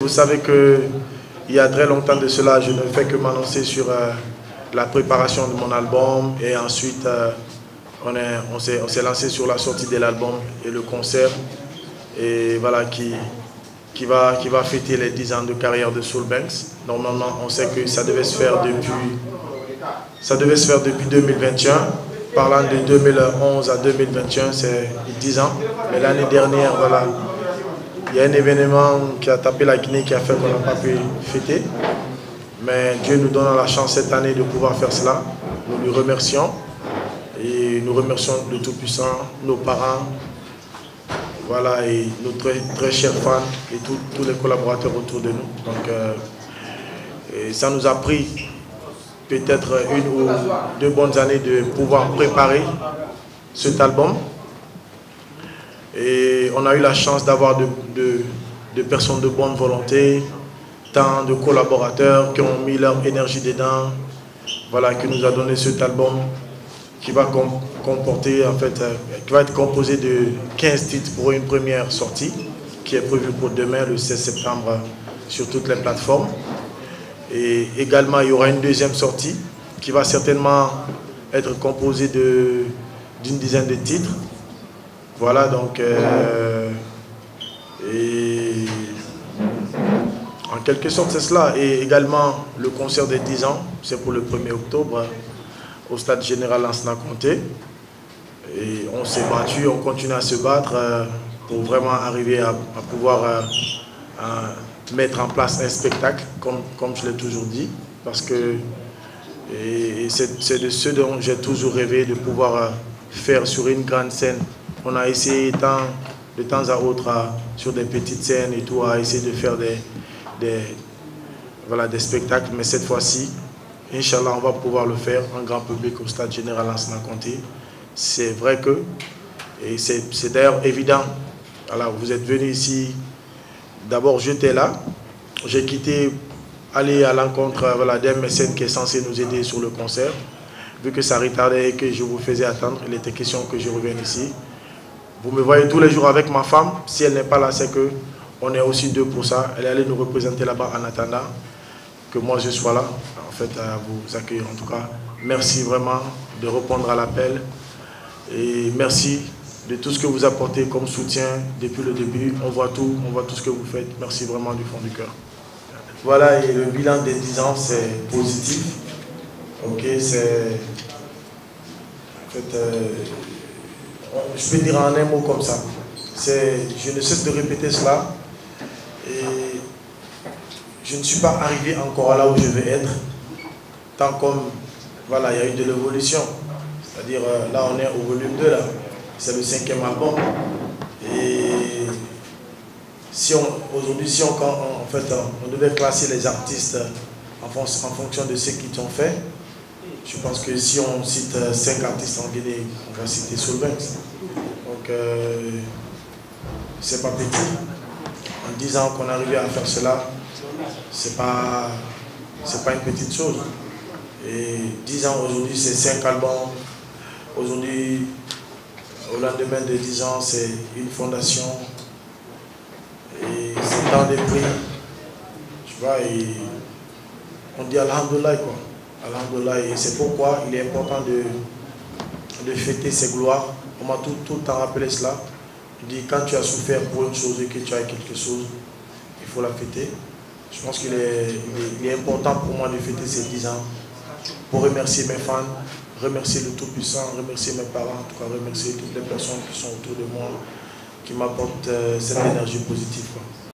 Vous savez qu'il y a très longtemps de cela, je ne fais que m'annoncer sur la préparation de mon album et ensuite on s'est lancé sur la sortie de l'album et le concert et voilà qui va fêter les 10 ans de carrière de Soul Banks. Normalement, on sait que ça devait se faire depuis 2021. Parlant de 2011 à 2021, c'est 10 ans. Mais l'année dernière, voilà, il y a un événement qui a tapé la Guinée qui a fait qu'on n'a pas pu fêter. Mais Dieu nous donne la chance cette année de pouvoir faire cela. Nous lui remercions. Et nous remercions le Tout-Puissant, nos parents, voilà, et nos très chers fans et tous les collaborateurs autour de nous. Donc, et ça nous a pris peut-être 1 ou 2 bonnes années de pouvoir préparer cet album. Et on a eu la chance d'avoir de personnes de bonne volonté, tant de collaborateurs qui ont mis leur énergie dedans, voilà, qui nous a donné cet album qui va comporter, en fait, qui va être composé de 15 titres pour une première sortie, qui est prévue pour demain, le 16 septembre, sur toutes les plateformes. Et également, il y aura une deuxième sortie qui va certainement être composée d'une dizaine de titres. Voilà, donc, et en quelque sorte, c'est cela. Et également, le concert des 10 ans, c'est pour le 1er octobre, au stade général Lansana Conté. Et on s'est battu, on continue à se battre pour vraiment arriver à pouvoir mettre en place un spectacle, comme je l'ai toujours dit, parce que c'est de ce dont j'ai toujours rêvé, de pouvoir faire sur une grande scène. On a essayé de temps à autre sur des petites scènes et tout, à essayer de faire des spectacles, mais cette fois-ci, Inch'Allah, on va pouvoir le faire en grand public au stade général Lansana Conté. C'est vrai que, et c'est d'ailleurs évident, alors vous êtes venu ici, d'abord j'étais là, j'ai quitté, aller à l'encontre d'un mécène qui est censé nous aider sur le concert. Vu que ça retardait et que je vous faisais attendre, il était question que je revienne ici. Vous me voyez tous les jours avec ma femme, si elle n'est pas là, c'est qu'on est aussi deux pour ça. Elle est allée nous représenter là-bas en attendant que moi je sois là, en fait, à vous accueillir en tout cas. Merci vraiment de répondre à l'appel et merci de tout ce que vous apportez comme soutien depuis le début. On voit tout ce que vous faites. Merci vraiment du fond du cœur. Voilà, et le bilan des 10 ans, c'est positif. Ok, c'est... En fait, je peux dire en un mot comme ça. Je ne cesse de répéter cela. Et je ne suis pas arrivé encore là où je veux être, tant comme, voilà, il y a eu de l'évolution. C'est-à-dire, là, on est au volume 2, là. C'est le 5e album. Et aujourd'hui, en fait, on devait classer les artistes en fonction de ce qu'ils ont fait, je pense que si on cite 5 artistes en Guinée, on va citer Soul Banks. Donc, c'est pas petit. En 10 ans qu'on est arrivé à faire cela, c'est pas une petite chose. Et 10 ans aujourd'hui, c'est 5 albums. Aujourd'hui, au lendemain de 10 ans, c'est une fondation. Et c'est dans des prix. Tu vois, et on dit Alhamdulillah, quoi. Alhamdulillah. Et c'est pourquoi il est important de fêter ses gloires. On m'a tout le temps rappelé cela. Je dis, quand tu as souffert pour une chose et que tu as quelque chose, il faut la fêter. Je pense qu'il est important pour moi de fêter ces 10 ans pour remercier mes fans, remercier le Tout-Puissant, remercier mes parents, en tout cas remercier toutes les personnes qui sont autour de moi, qui m'apportent cette énergie positive, quoi.